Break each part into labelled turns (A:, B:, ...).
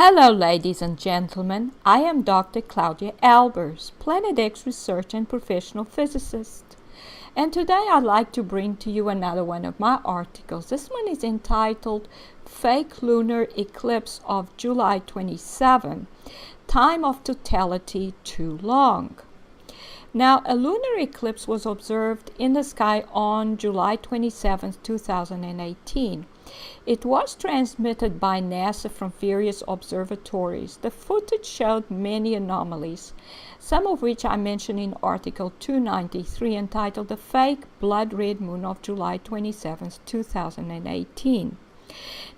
A: Hello ladies and gentlemen, I am Dr. Claudia Albers, Planet X research and professional physicist. And today I'd like to bring to you another one of my articles. This one is entitled Fake Lunar Eclipse of July 27, Time of Totality Too Long. Now, a lunar eclipse was observed in the sky on July 27, 2018. It was transmitted by NASA from various observatories. The footage showed many anomalies, some of which I mention in Article 293 entitled The Fake Blood Red Moon of July 27, 2018.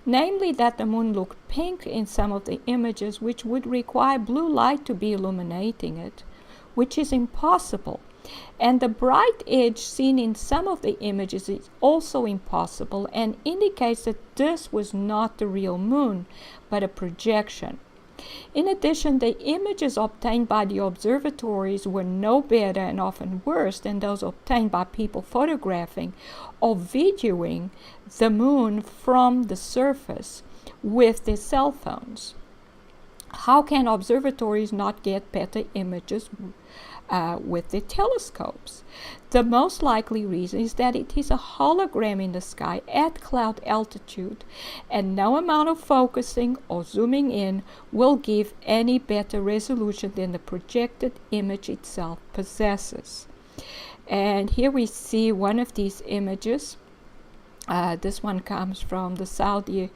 A: Namely that the moon looked pink in some of the images, which would require blue light to be illuminating it, which is impossible. And the bright edge seen in some of the images is also impossible and indicates that this was not the real moon, but a projection. In addition, the images obtained by the observatories were no better and often worse than those obtained by people photographing or videoing the moon from the surface with their cell phones. How can observatories not get better images with their telescopes? The most likely reason is that it is a hologram in the sky at cloud altitude, and no amount of focusing or zooming in will give any better resolution than the projected image itself possesses. And here we see one of these images. This one comes from the Saudi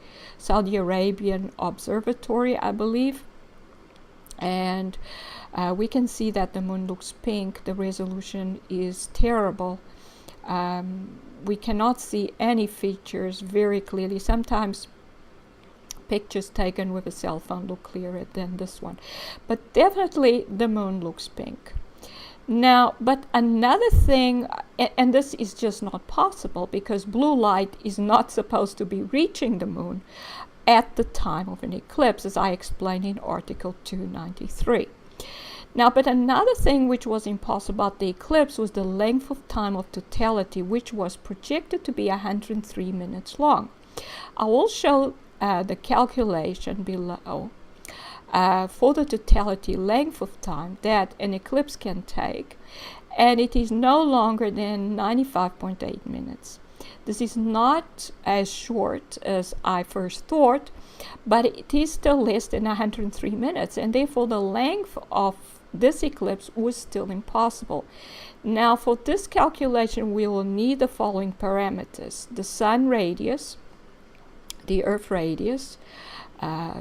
A: Arabian Observatory, I believe. And we can see that the moon looks pink. The resolution is terrible. We cannot see any features very clearly. Sometimes pictures taken with a cell phone look clearer than this one. But definitely the moon looks pink. Now, but another thing, and this is just not possible because blue light is not supposed to be reaching the moon at the time of an eclipse, as I explained in Article 293. Now, but another thing which was impossible about the eclipse was the length of time of totality, which was projected to be 103 minutes long. I will show the calculation below for the totality length of time that an eclipse can take, and it is no longer than 95.8 minutes. This is not as short as I first thought, but it is still less than 103 minutes, and therefore the length of this eclipse was still impossible. Now, for this calculation, we will need the following parameters: the sun radius, the earth radius,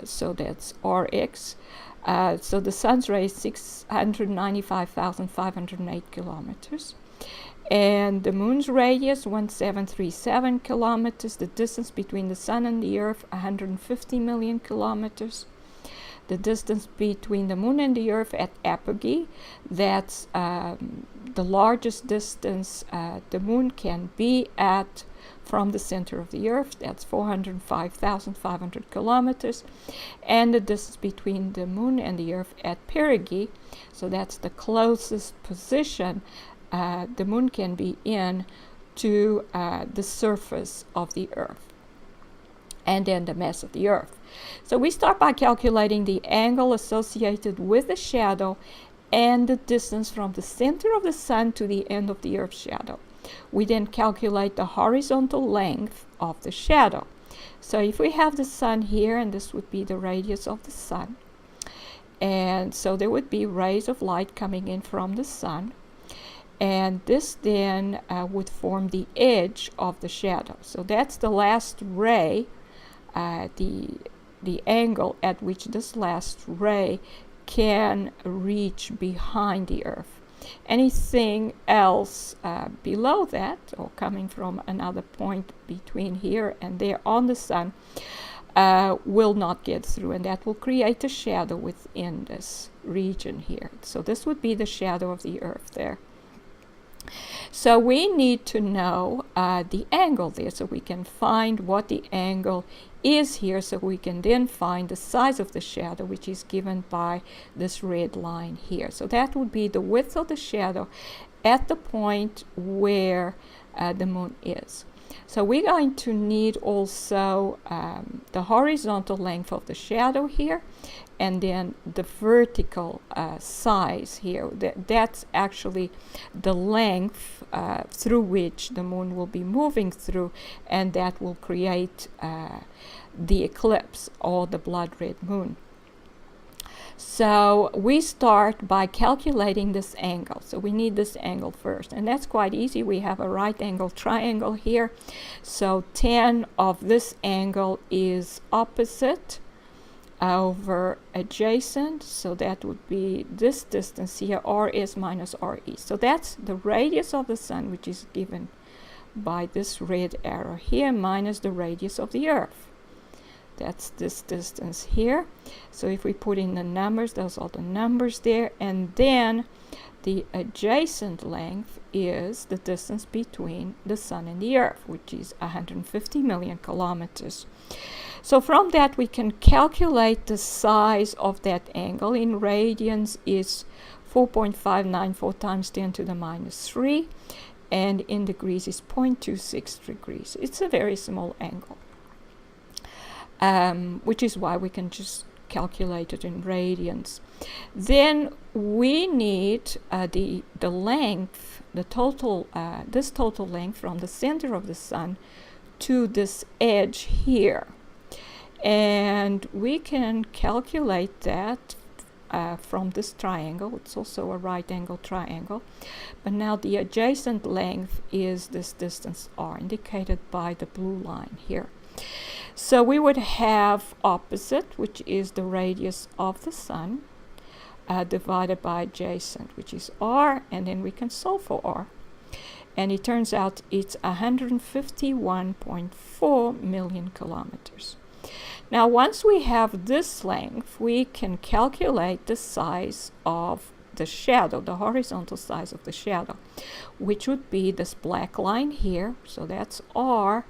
A: so that's Rx. So the sun's radius 695,508 kilometers. And the moon's radius 1737 kilometers. The distance between the sun and the earth 150 million kilometers. The distance between the moon and the earth at apogee, that's the largest distance the moon can be at from the center of the earth, that's 405,500 kilometers. And the distance between the moon and the earth at perigee, so that's the closest position the moon can be in to the surface of the earth, and then the mass of the earth. So we start by calculating the angle associated with the shadow and the distance from the center of the sun to the end of the earth's shadow. We then calculate the horizontal length of the shadow. So if we have the sun here, and this would be the radius of the sun, and so there would be rays of light coming in from the sun, and this then would form the edge of the shadow. So that's the last ray, the angle at which this last ray can reach behind the earth. Anything else below that, or coming from another point between here and there on the sun, will not get through, and that will create a shadow within this region here. So this would be the shadow of the earth there. So we need to know the angle there, so we can find what the angle is here, so we can then find the size of the shadow, which is given by this red line here. So that would be the width of the shadow at the point where the moon is. So we're going to need also the horizontal length of the shadow here, and then the vertical size here. That's actually the length through which the moon will be moving through, and that will create the eclipse or the blood red moon. So we start by calculating this angle. So we need this angle first, and that's quite easy. We have a right angle triangle here. So tan of this angle is opposite over adjacent. So that would be this distance here, RS minus RE. So that's the radius of the sun, which is given by this red arrow here, minus the radius of the Earth. That's this distance here. So if we put in the numbers, those are the numbers there. And then the adjacent length is the distance between the sun and the Earth, which is 150 million kilometers. So from that we can calculate the size of that angle. In radians is 4.594 times 10 to the minus 3. And in degrees is 0.26 degrees. It's a very small angle. Which is why we can just calculate it in radians. Then we need the length, the total, this total length from the center of the sun to this edge here, and we can calculate that from this triangle. It's also a right angle triangle, but now the adjacent length is this distance r, indicated by the blue line here. So we would have opposite, which is the radius of the sun, divided by adjacent, which is r, and then we can solve for r. And it turns out it's 151.4 million kilometers. Now, once we have this length, we can calculate the size of the shadow, the horizontal size of the shadow, which would be this black line here. So that's r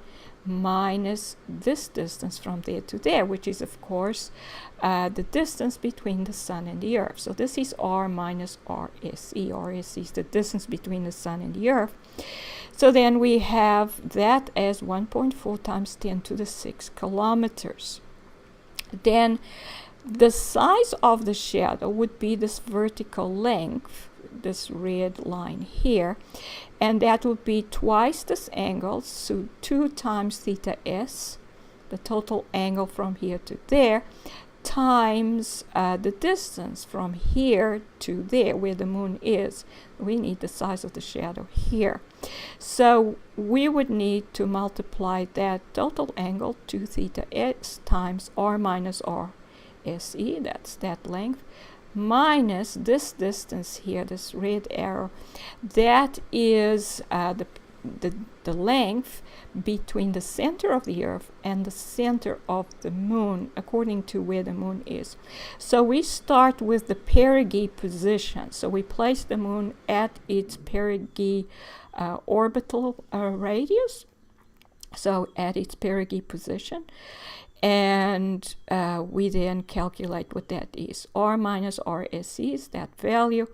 A: minus this distance from there to there, which is of course the distance between the sun and the Earth. So this is r minus RSE. RSE is the distance between the sun and the Earth. So then we have that as 1.4 times 10 to the 6 kilometers. Then the size of the shadow would be this vertical length, this red line here, and that would be twice this angle, so 2 times theta s, the total angle from here to there, times the distance from here to there where the moon is. We need the size of the shadow here. So we would need to multiply that total angle, 2 theta s times r minus r SE, that's that length, minus this distance here, this red arrow, that is the length between the center of the Earth and the center of the moon, according to where the moon is. So we start with the perigee position. So we place the moon at its perigee orbital radius, so at its perigee position. And we then calculate what that is. R minus RSE is that value.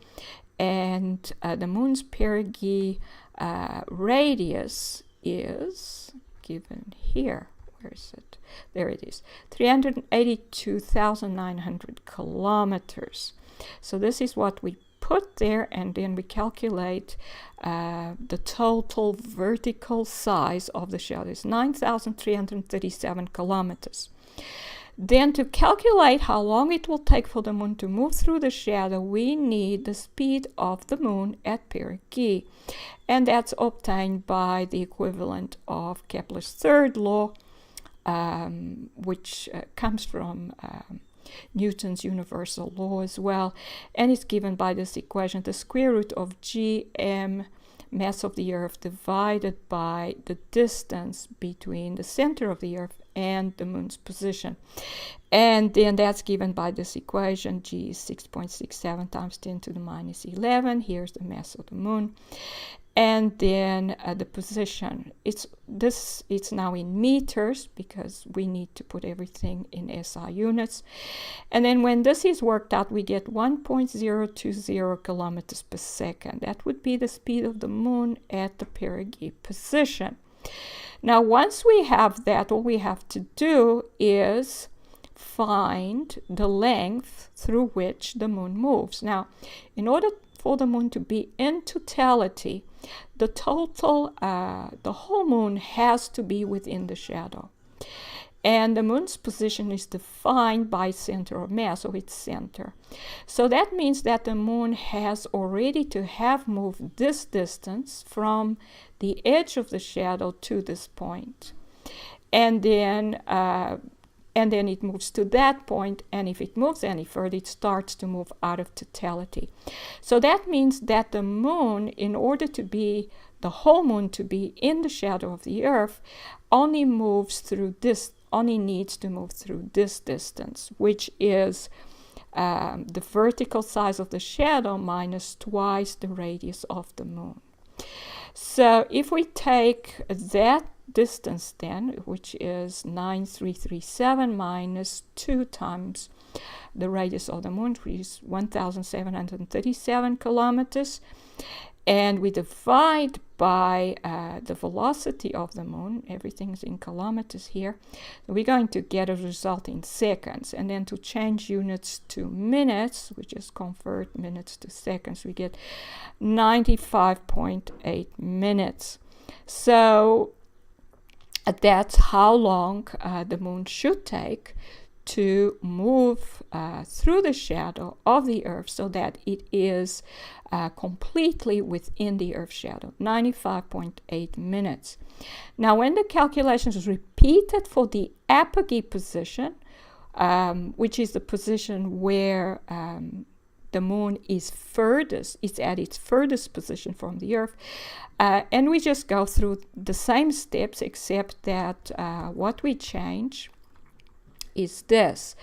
A: And the moon's perigee radius is given here. Where is it? There it is. 382,900 kilometers. So this is what we put there, and then we calculate the total vertical size of the shadow is 9,337 kilometers. Then to calculate how long it will take for the moon to move through the shadow, we need the speed of the moon at perigee, and that's obtained by the equivalent of Kepler's third law, which comes from Newton's universal law as well, and it's given by this equation: the square root of gm mass of the Earth divided by the distance between the center of the Earth and the moon's position. And then that's given by this equation: g is 6.67 times 10 to the minus 11. Here's the mass of the moon. And then the position, it's now in meters because we need to put everything in SI units. And then when this is worked out, we get 1.020 kilometers per second. That would be the speed of the moon at the perigee position. Now, once we have that, all we have to do is find the length through which the moon moves. Now, in order for the moon to be in totality, the whole moon has to be within the shadow. And the moon's position is defined by center of mass, or its center. So that means that the moon has already to have moved this distance from the edge of the shadow to this point. And then it moves to that point, and if it moves any further, it starts to move out of totality. So that means that the moon, in order to be, the whole moon to be in the shadow of the Earth, only needs to move through this distance, which is the vertical size of the shadow minus twice the radius of the moon. So if we take that distance then, which is 9337 minus 2 times the radius of the moon, which is 1737 kilometers, and we divide by the velocity of the moon, everything's in kilometers here, we're going to get a result in seconds. And then to change units to minutes, we just convert minutes to seconds, we get 95.8 minutes. So that's how long the moon should take to move through the shadow of the Earth so that it is completely within the Earth's shadow, 95.8 minutes. Now, when the calculation is repeated for the apogee position, which is the position where the moon is furthest, it's at its furthest position from the Earth, and we just go through the same steps, except that what we change is this.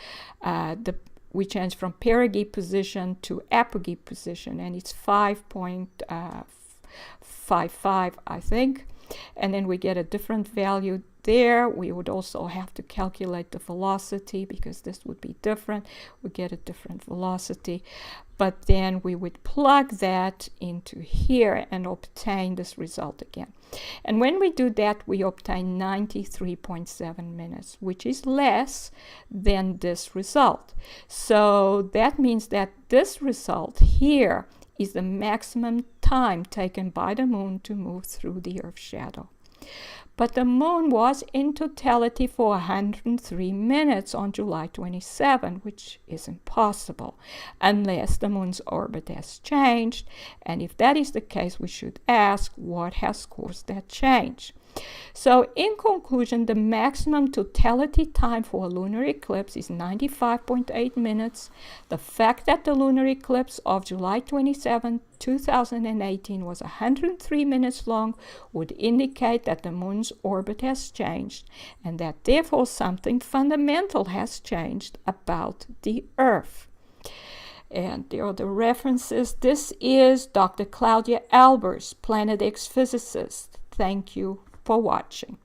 A: We change from perigee position to apogee position, and it's 5.55, I think. And then we get a different value there. We would also have to calculate the velocity because this would be different. We get a different velocity. But then we would plug that into here and obtain this result again. And when we do that, we obtain 93.7 minutes, which is less than this result. So that means that this result here is the maximum time taken by the moon to move through the Earth's shadow. But the moon was in totality for 103 minutes on July 27, which is impossible unless the moon's orbit has changed. And if that is the case, we should ask what has caused that change. So in conclusion, the maximum totality time for a lunar eclipse is 95.8 minutes. The fact that the lunar eclipse of July 27, 2018 was 103 minutes long would indicate that the moon's orbit has changed and that therefore something fundamental has changed about the Earth. And there are the references. This is Dr. Claudia Albers, Planet X physicist. Thank you for watching.